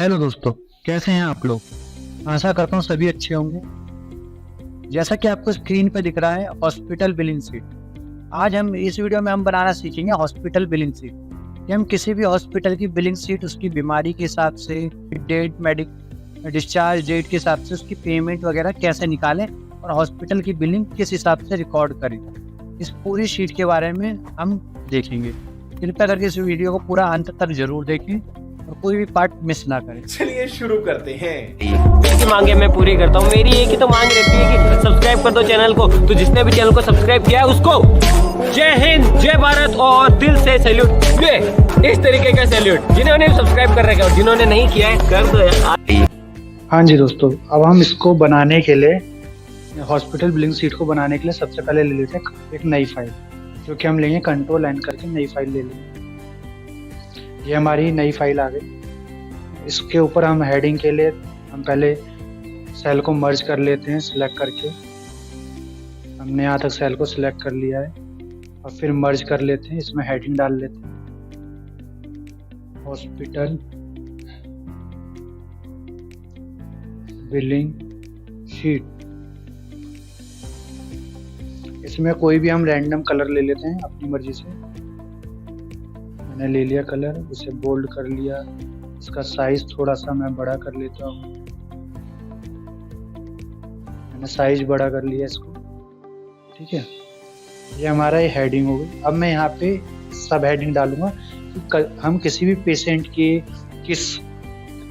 Hello दोस्तों, कैसे हैं आप लोग। आशा करता हूँ सभी अच्छे होंगे। जैसा कि आपको स्क्रीन पर दिख रहा है हॉस्पिटल बिलिंग शीट। आज हम इस वीडियो में बनाना सीखेंगे हॉस्पिटल बिलिंग शीट कि हम किसी भी हॉस्पिटल की बिलिंग शीट उसकी बीमारी के हिसाब से, डेट, डिस्चार्ज डेट के हिसाब से उसकी पेमेंट वगैरह कैसे निकालें और हॉस्पिटल की बिलिंग किस हिसाब से रिकॉर्ड करें। इस पूरी शीट के बारे में हम देखेंगे। कृपया करके इस वीडियो को पूरा अंत तक जरूर देखें और कोई भी पार्ट मिस ना करें। चलिए शुरू करते हैं। की मांगे मैं पूरी करता हूँ। मेरी एक ही तो मांग रहती है कि सब्सक्राइब कर दो चैनल को। तो जिसने भी चैनल को सब्सक्राइब किया है उसको जय हिंद, जय भारत और दिल से सैल्यूट। ये इस तरीके का सैल्यूट जिन्होंने सब्सक्राइब कर रखा है और जिन्होंने नहीं किया है कर दो यार। हाँ जी दोस्तों, अब हम इसको बनाने के लिए हॉस्पिटल बिलिंग शीट को बनाने के लिए सबसे पहले ले लेते हैं एक नई फाइल, जो कि हम लेंगे कंट्रोल एन करके नई फाइल ले लेंगे। ये हमारी नई फाइल आ गई। इसके ऊपर हम हेडिंग के लिए हम पहले सेल को मर्ज कर लेते हैं। सिलेक्ट करके हमने यहाँ तक सेल को सिलेक्ट कर लिया है और फिर मर्ज कर लेते हैं। इसमें हेडिंग डाल लेते हैं हॉस्पिटल बिलिंग शीट। इसमें कोई भी हम रैंडम कलर ले लेते हैं अपनी मर्जी से। मैंने ले लिया कलर, इसे बोल्ड कर लिया। इसका साइज थोड़ा सा मैं बड़ा कर लेता हूँ। मैंने साइज बड़ा कर लिया इसको, ठीक है। ये हमारा ये हेडिंग हो गई। अब मैं यहाँ पे सब हेडिंग डालूंगा कि हम किसी भी पेशेंट की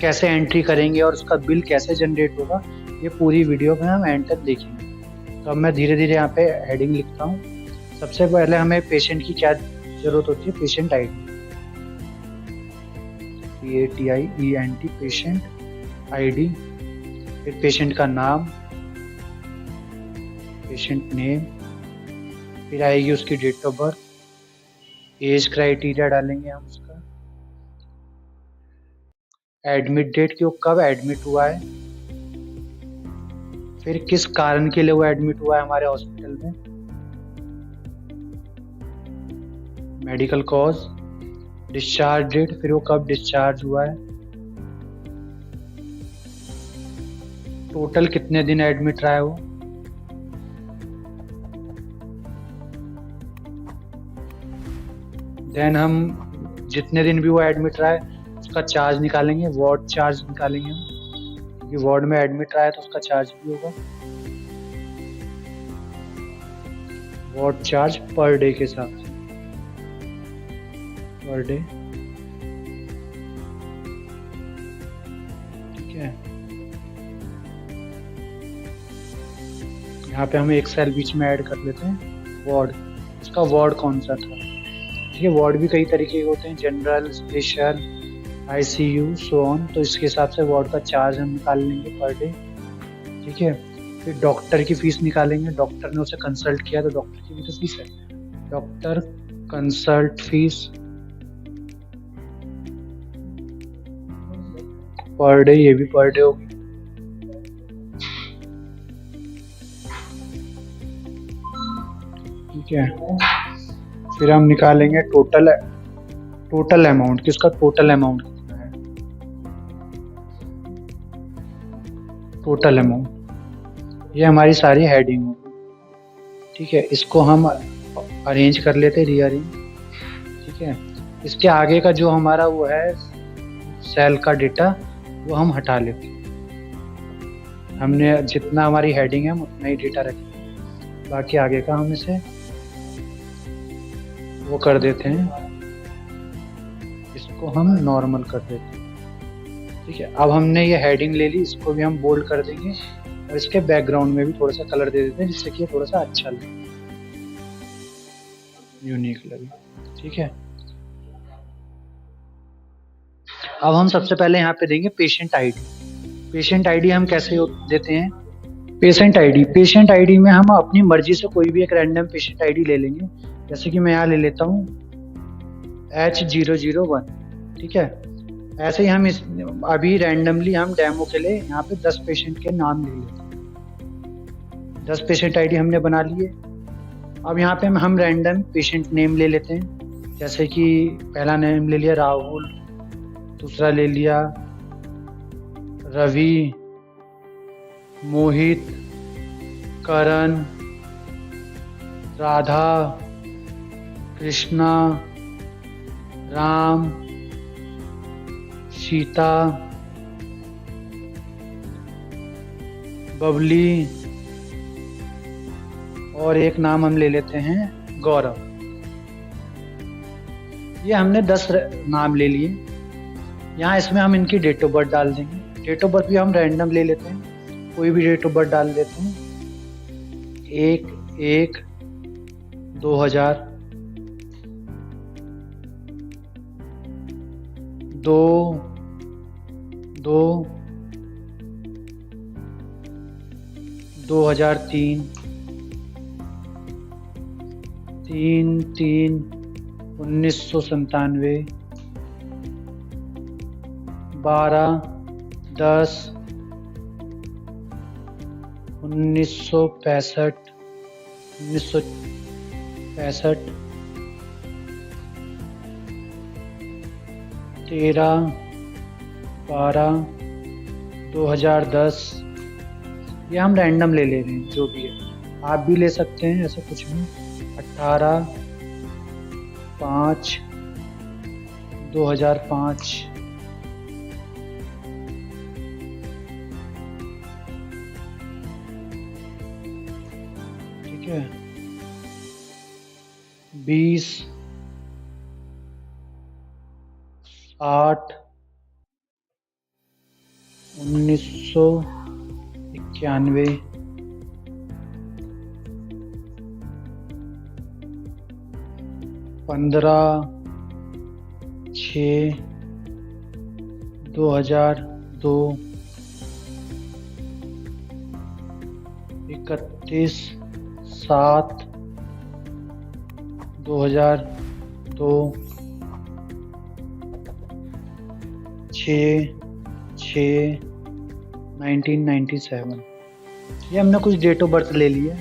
कैसे एंट्री करेंगे और उसका बिल कैसे जनरेट होगा, ये पूरी वीडियो में हम एंड तक देखेंगे। तो अब मैं धीरे धीरे यहाँ पे हेडिंग लिखता हूँ। सबसे पहले हमें पेशेंट की क्या जरूरत होती है, patient ID, PATIENT patient ID. फिर पेशेंट का नाम, पेशेंट नेम, फिर आएगी उसकी date of birth, age criteria डालेंगे हम उसका, एडमिट डेट कि वो कब एडमिट हुआ है, फिर किस कारण के लिए वो एडमिट हुआ है हमारे हॉस्पिटल में, मेडिकल कॉज, डिस्चार्ज डेट, फिर वो कब डिस्चार्ज हुआ है, टोटल कितने दिन एडमिट रहा है वो, देन हम जितने दिन भी वो एडमिट रहा है उसका चार्ज निकालेंगे, वार्ड चार्ज निकालेंगे हम, क्योंकि वार्ड में एडमिट रहा है तो उसका चार्ज भी होगा। वार्ड चार्ज पर डे के हिसाब से, पर डे, ठीक है। यहाँ पे हम एक सेल बीच में ऐड कर लेते हैं वार्ड। उसका वार्ड कौन सा था, ठीक है। वार्ड भी कई तरीके के होते हैं, general, special, ICU, so on. तो इसके हिसाब से वार्ड का चार्ज हम निकाल लेंगे पर डे, ठीक है। फिर डॉक्टर की फीस निकालेंगे। डॉक्टर ने उसे कंसल्ट किया तो डॉक्टर की भी तो फीस है, doctor consult fees per day, ये भी पर डे होगी, ठीक है। फिर हम निकालेंगे टोटल अमाउंट, किसका टोटल अमाउंट कितना है, टोटल अमाउंट। ये हमारी सारी हेडिंग होगी, ठीक है। इसको हम अरेंज कर लेते, रीअरेंज, ठीक है। इसके आगे का जो हमारा वो है सेल का डेटा, वो हम हटा लेते हैं। हमने जितना हमारी हेडिंग है हम उतना ही डेटा रखें, बाकी आगे का हम इसे वो कर देते हैं, इसको हम नॉर्मल कर देते हैं, ठीक है। अब हमने ये हेडिंग ले ली, इसको भी हम बोल्ड कर देंगे और इसके बैकग्राउंड में भी थोड़ा सा कलर दे देते हैं, जिससे कि ये थोड़ा सा अच्छा लगे, यूनिक लगे, ठीक है। अब हम सबसे पहले यहाँ पे देंगे पेशेंट आईडी। पेशेंट आईडी हम कैसे देते हैं, पेशेंट आईडी में हम अपनी मर्जी से कोई भी एक रैंडम पेशेंट आईडी ले लेंगे। जैसे कि मैं यहाँ ले लेता हूँ H001, ठीक है। ऐसे ही हम अभी रैंडमली हम डेमो के लिए यहाँ पे 10 पेशेंट के नाम ले लेते हैं। 10 पेशेंट आईडी हमने बना लिए। अब यहाँ पे हम रैंडम पेशेंट नेम ले लेते हैं। जैसे कि पहला नेम ले लिया राहुल, दूसरा ले लिया रवि, मोहित, करण, राधा, कृष्णा, राम, सीता, बबली और एक नाम हम ले लेते हैं गौरव। ये हमने 10 नाम ले लिए। यहाँ इसमें हम इनकी डेट ऑफ बर्थ डाल देंगे। डेट ऑफ बर्थ भी हम रैंडम ले लेते हैं, कोई भी डेट ऑफ बर्थ डाल देते हैं। 1/1/2000, 2/2/2003, 3/3/1997, 12/10/1965, 13/12/2010। ये हम रैंडम ले रहे हैं, जो भी है आप भी ले सकते हैं, ऐसा कुछ नहीं। 18/5/2005, ठीक है। 20/8/1991, 15/6/2002, 31/7/2002, 6/6/1997। ये हमने कुछ डेट ऑफ बर्थ ले लिए,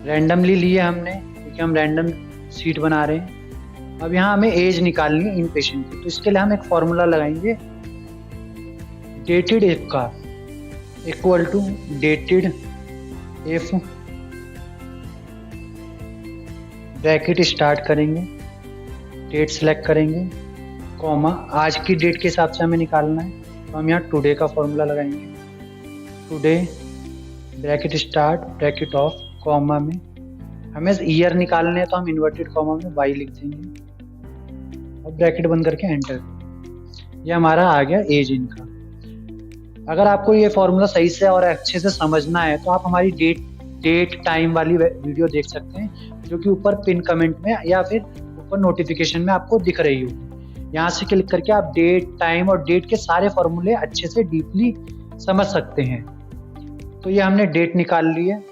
रैंडमली लिए हमने, क्योंकि हम रैंडम सीट बना रहे हैं। अब यहाँ हमें एज निकालनी है इन पेशेंट की, तो इसके लिए हम एक फॉर्मूला लगाएंगे। डेटेड एफ का equal to dated F, bracket start करेंगे, डेट सेलेक्ट करेंगे, कॉमा, आज की डेट के हिसाब से हमें निकालना है, तो हम यहाँ टुडे का फॉर्मूला लगाएंगे। Today bracket start bracket of, comma में हमें ईयर निकालने हैं, तो हम इन्वर्टेड कॉमा में वाई लिख देंगे और ब्रैकेट बंद करके एंटर। ये हमारा आ गया एज इनका। अगर आपको ये फॉर्मूला सही से और अच्छे से समझना है, तो आप हमारी डेट टाइम वाली वीडियो देख सकते हैं, जो कि ऊपर पिन कमेंट में या फिर ऊपर नोटिफिकेशन में आपको दिख रही होगी। यहाँ से क्लिक करके आप डेट टाइम और डेट के सारे फॉर्मूले अच्छे से डीपली समझ सकते हैं। तो ये हमने डेट निकाल ली है।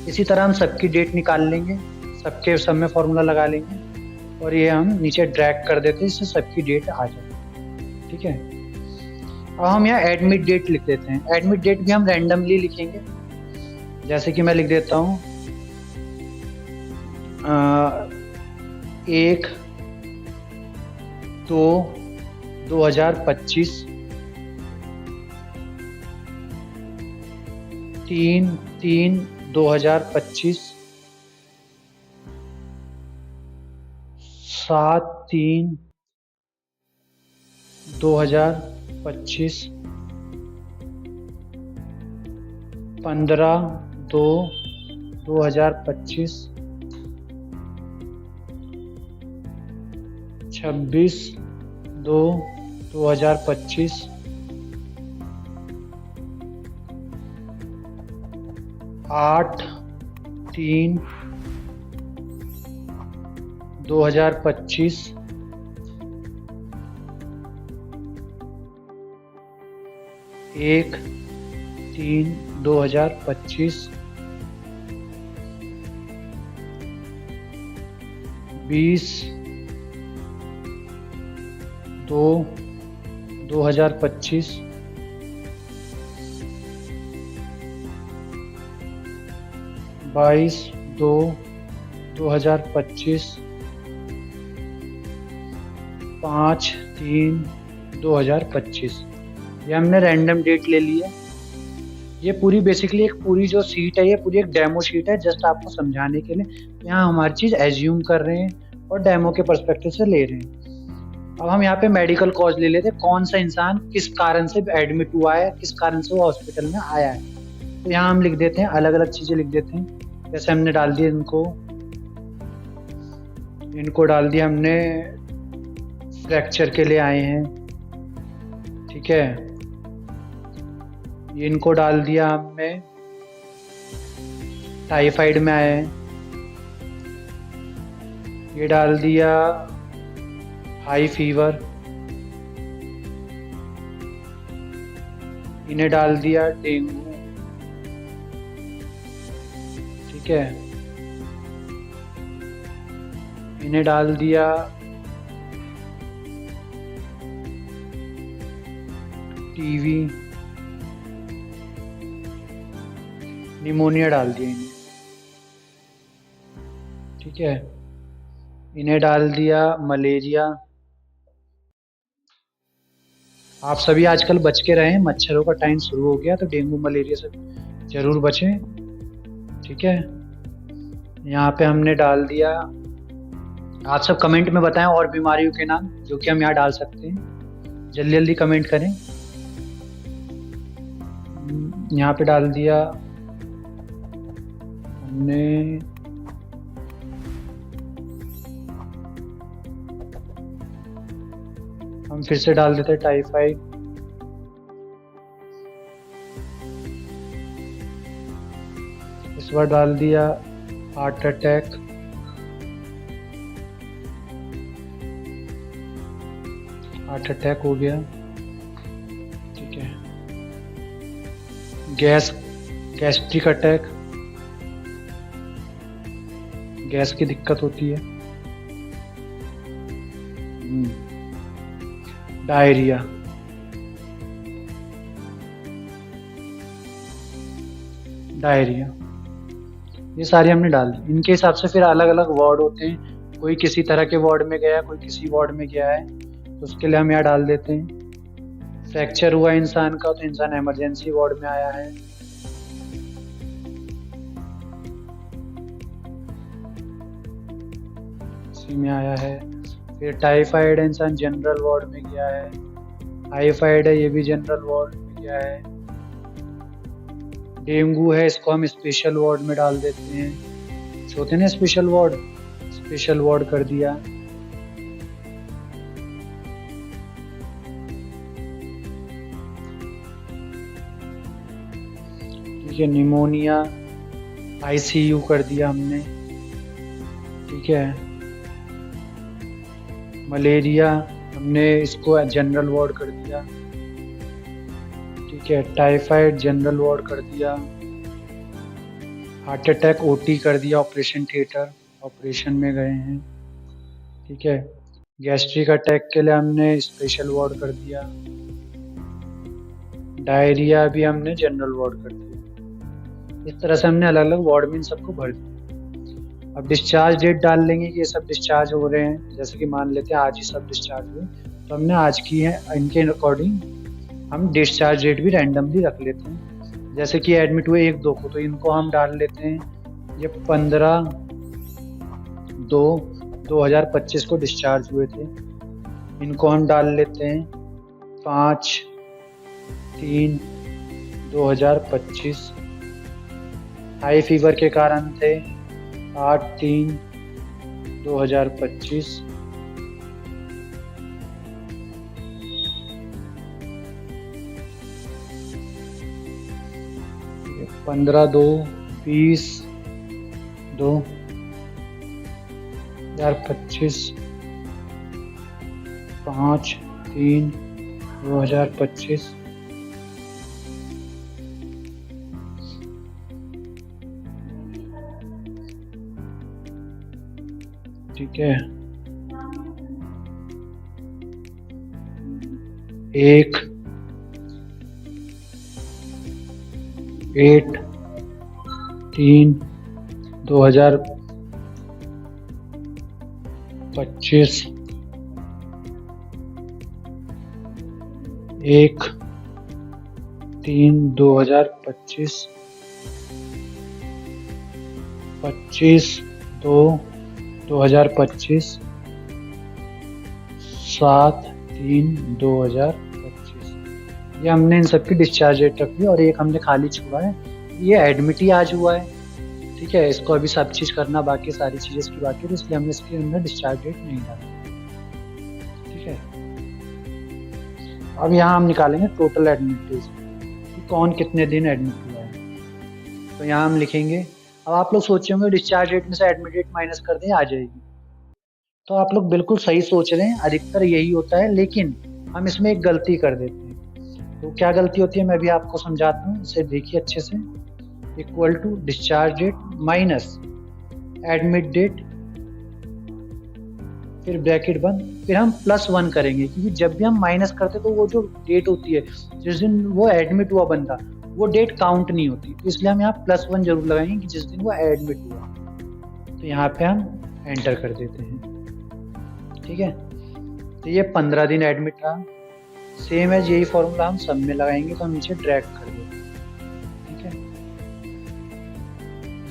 इसी तरह हम सबकी डेट निकाल लेंगे, सबके सब में फॉर्मूला लगा लेंगे और ये हम नीचे ड्रैग कर देते हैं, इससे सबकी डेट आ जाए। ठीक है। अब हम यहाँ एडमिट डेट लिख देते हैं। एडमिट डेट भी हम रैंडमली लिखेंगे, जैसे कि मैं लिख देता हूँ 1/2/2025, 3/3/2025, 7/3/2025, 15/2/2025, 26/2/2025, 8/3/2025, 1/3/2025, 20/2/2025, 22/2/2025, 5/3/2025, 2025। ये हमने रैंडम डेट ले ली है। ये पूरी बेसिकली एक पूरी जो शीट है, ये पूरी एक डेमो शीट है, जस्ट आपको समझाने के लिए। यहाँ हमारी चीज़ एज्यूम कर रहे हैं और डेमो के पर्सपेक्टिव से ले रहे हैं। अब हम यहाँ पे मेडिकल कॉज ले लेते हैं, कौन सा इंसान किस कारण से एडमिट हुआ है, किस कारण से वो हॉस्पिटल में आया है। तो यहाँ हम लिख देते हैं, अलग अलग चीज़ें लिख देते हैं। जैसे हमने डाल दिया इनको डाल दिया हमने फ्रैक्चर के लिए आए हैं, ठीक है। ये इनको डाल दिया हमने टाइफाइड में आए हैं। ये डाल दिया हाई फीवर। इन्हें डाल दिया डेंगू, ठीक है। इन्हें डाल दिया टीवी, निमोनिया डाल दिया इन्हें, ठीक है। इन्हें डाल दिया मलेरिया। आप सभी आजकल बच के रहें, मच्छरों का टाइम शुरू हो गया, तो डेंगू मलेरिया से जरूर बचें, ठीक है। यहाँ पे हमने डाल दिया, आप सब कमेंट में बताएं और बीमारियों के नाम जो कि हम यहाँ डाल सकते हैं, जल्दी जल्दी कमेंट करें। यहाँ पे डाल दिया हमने हम फिर से डाल देते टाइफाइड। इस बार डाल दिया हार्ट अटैक। हार्ट अटैक हो गया, ठीक है। गैस्ट्रिक अटैक, गैस की दिक्कत होती है। डायरिया, ये सारी हमने डाल दी। इनके हिसाब से फिर अलग अलग वार्ड होते हैं, कोई किसी तरह के वार्ड में गया, कोई किसी वार्ड में गया है, तो उसके लिए हम यहाँ डाल देते हैं। फ्रैक्चर हुआ इंसान का, तो इंसान इमरजेंसी वार्ड में आया है। इसी में आया है। फिर टाइफाइड है, इंसान जनरल वार्ड में गया है। टाइफाइड है, ये भी जनरल वार्ड में गया है। डेंगू है, इसको हम स्पेशल वार्ड में डाल देते हैं, जो होते हैं ना स्पेशल वार्ड कर दिया। ठीक है। निमोनिया ICU कर दिया हमने, ठीक है। मलेरिया हमने इसको जनरल वार्ड कर दिया, ठीक है। टाइफाइड जनरल वार्ड कर दिया। हार्ट अटैक OT कर दिया, ऑपरेशन थिएटर, ऑपरेशन में गए हैं, ठीक है। गैस्ट्रिक अटैक के लिए हमने स्पेशल वार्ड कर दिया। डायरिया भी हमने जनरल वार्ड कर दिया। इस तरह से हमने अलग अलग वार्ड में इन सबको भर दिया। अब डिस्चार्ज डेट डाल लेंगे कि ये सब डिस्चार्ज हो रहे हैं। जैसे कि मान लेते हैं आज ही सब डिस्चार्ज हुए, तो हमने आज की है, इनके अकॉर्डिंग हम डिस्चार्ज डेट भी रैंडमली रख लेते हैं। जैसे कि एडमिट हुए 1-2 को, तो इनको हम डाल लेते हैं ये 15/2/2025 को डिस्चार्ज हुए थे। इनको हम डाल लेते हैं 5/3/2025। हाई फीवर के कारण थे 8/3/2025। ये 15/2/2025, 5/3/2025। ठीक है। 1/8/3/2025। 1/3/2025, 25/2/2025, 7/3/2025। ये हमने इन सबकी डिस्चार्ज डेट रख दी और एक हमने खाली छोड़ा है, ये एडमिट ही आज हुआ है। ठीक है, इसको अभी सब चीज़ करना बाकी, सारी चीज़ें इसकी बाकी है, तो इसलिए हमने इसके अंदर डिस्चार्ज डेट नहीं डाली। ठीक है, अब यहाँ हम निकालेंगे टोटल एडमिट डेज कि कौन कितने दिन एडमिट हुआ है। तो यहाँ हम लिखेंगे, अब आप लोग सोचे होंगे डिस्चार्ज डेट में से एडमिट डेट माइनस कर दें आ जाएगी, तो आप लोग बिल्कुल सही सोच रहे हैं, अधिकतर यही होता है, लेकिन हम इसमें एक गलती कर देते हैं। तो क्या गलती होती है मैं भी आपको समझाता हूँ, इसे देखिए अच्छे से। Equal to discharge date minus admit date, फिर ब्रैकेट बंद, फिर हम +1 करेंगे, क्योंकि जब भी हम माइनस करते तो वो जो डेट होती है जिस दिन वो एडमिट हुआ बंदा, वो डेट काउंट नहीं होती, तो इसलिए हम यहाँ +1 जरूर लगाएंगे कि जिस दिन वो एडमिट हुआ। तो यहाँ पे हम एंटर कर देते हैं। ठीक है, तो ये 15 दिन एडमिट रहा। सेम एज यही फॉर्मूला हम सब में लगाएंगे, तो हम नीचे ड्रैग कर देते हैं। ठीक है,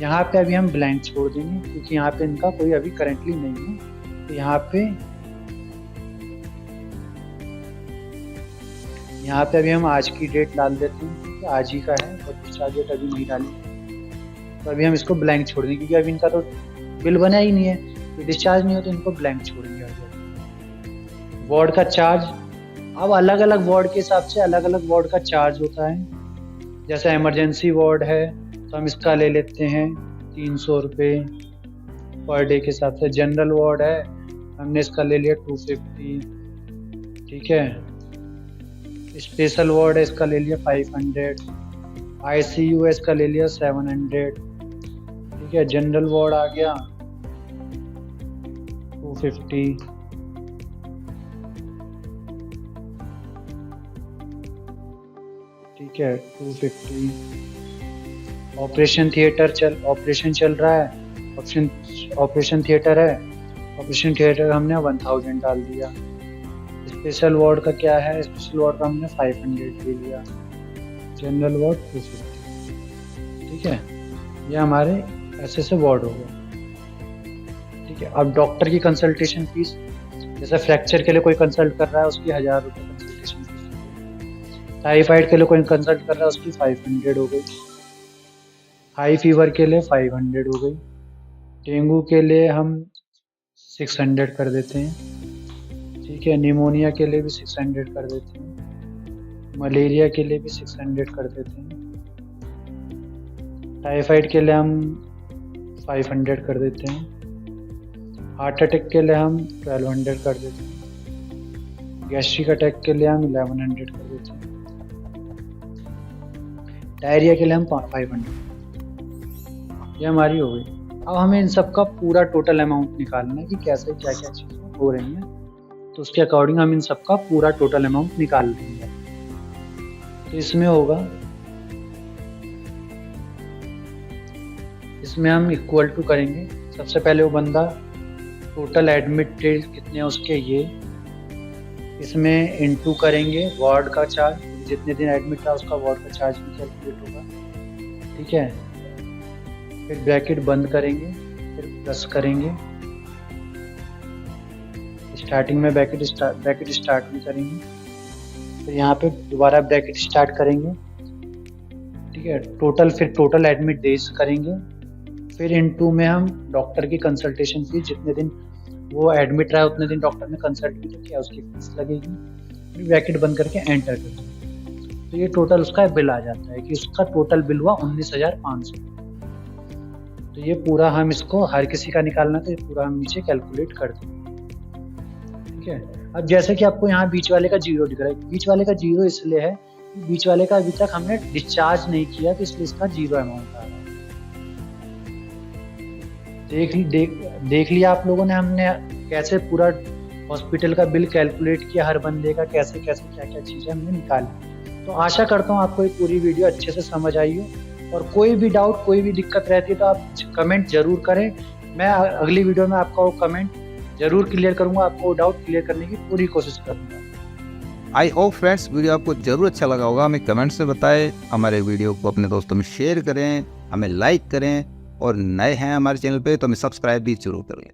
यहाँ पे अभी हम ब्लैंक छोड़ देंगे क्योंकि यहाँ पे इनका कोई अभी करेंटली नहीं है। तो यहाँ पे अभी हम आज की डेट डाल देते हैं क्योंकि आज ही का है और डिस्चार्ज डेट अभी नहीं डाली। तो अभी हम इसको ब्लैंक छोड़ देंगे क्योंकि अभी इनका तो बिल बना ही नहीं है, तो डिस्चार्ज नहीं हो तो इनको ब्लैंक छोड़ेंगे। वार्ड का चार्ज, अब अलग अलग वार्ड के हिसाब से अलग अलग वार्ड का चार्ज होता है। जैसे इमरजेंसी वार्ड है तो हम इसका ले लेते हैं 300 रुपये पर डे के हिसाब से। जनरल वार्ड है, हमने इसका ले लिया 250। ठीक है, स्पेशल वार्ड है, इसका ले लिया 500। ICU है, इसका ले लिया 700। ठीक है, जनरल वार्ड आ गया 250। ठीक है, 250। ऑपरेशन चल रहा है, ऑपरेशन थिएटर है, ऑपरेशन थिएटर हमने 1000 डाल दिया। स्पेशल वार्ड का क्या है, स्पेशल वार्ड का हमने 500 ले लिया। General ward 250। ठीक है, ये हमारे ऐसे वार्ड हो गए। ठीक है, अब डॉक्टर की कंसल्टेशन फीस, जैसे फ्रैक्चर के लिए कोई कंसल्ट कर रहा है उसकी 1000 रुपये कंसल्टेशन फीस। टाइफाइड के लिए कोई कंसल्ट कर रहा है उसकी 500 हो गई। हाई फीवर के लिए 500 हो गई। डेंगू के लिए हम 600 कर देते हैं। ठीक है, निमोनिया के लिए भी 600 कर देते हैं। मलेरिया के लिए भी 600 कर देते हैं। टाइफाइड के लिए हम 500 कर देते हैं। हार्ट अटैक के लिए हम 1200 कर देते हैं। गैस्ट्रिक अटैक के लिए हम 1100 कर देते हैं। डायरिया के लिए हम 500। ये हमारी हो गई। अब हमें इन सब का पूरा टोटल अमाउंट निकालना है कि कैसे क्या क्या चीज़ें हो रही हैं, तो उसके अकॉर्डिंग हम इन सब का पूरा टोटल अमाउंट निकाल लेंगे। तो इसमें होगा, इसमें हम इक्वल टू करेंगे। सबसे पहले वो बंदा टोटल एडमिट डेज कितने हैं उसके, ये इसमें इनटू करेंगे वार्ड का चार्ज, जितने दिन एडमिट रहा उसका वार्ड का चार्ज भी कैलकुलेट होगा। ठीक है, फिर ब्रैकेट बंद करेंगे, फिर प्लस करेंगे। स्टार्टिंग में ब्रैकेट स्टार्ट भी करेंगे, फिर यहाँ पे दोबारा ब्रैकेट स्टार्ट करेंगे। ठीक है, फिर टोटल एडमिट डेज करेंगे, फिर इनटू में हम डॉक्टर की कंसल्टेशन फीस, जितने दिन वो एडमिट रहा है उतने दिन डॉक्टर ने कंसल्ट भी किया उसकी फीस लगेगी। फिर ब्रैकेट बंद करके एंटर करेंगे, तो ये टोटल उसका बिल आ जाता है कि उसका टोटल बिल हुआ 19,500। तो ये पूरा हम इसको हर किसी का निकालना, तो ये पूरा हम नीचे कैलकुलेट कर देंगे। ठीक है, अब जैसे कि आपको यहाँ बीच वाले का 0 दिख रहा है, बीच वाले का 0 इसलिए है, बीच वाले का अभी तक हमने डिस्चार्ज नहीं किया, तो इसलिए इसका 0 अमाउंट आ रहा है। देख लिया आप लोगों ने हमने कैसे पूरा हॉस्पिटल का बिल कैलकुलेट किया, हर बंदे का कैसे कैसे क्या क्या चीज़ें हमने निकाली। तो आशा करता हूँ आपको ये पूरी वीडियो अच्छे से समझ आई हो, और कोई भी डाउट कोई भी दिक्कत रहती है तो आप कमेंट जरूर करें। मैं अगली वीडियो में आपका वो कमेंट जरूर क्लियर करूँगा, आपको डाउट क्लियर करने की पूरी कोशिश करूँगा। आई होप फ्रेंड्स वीडियो आपको जरूर अच्छा लगा होगा। हमें कमेंट से बताएं, हमारे वीडियो को अपने दोस्तों में शेयर करें, हमें लाइक करें और नए हैं हमारे चैनल पे तो हमें सब्सक्राइब भी जरूर करें।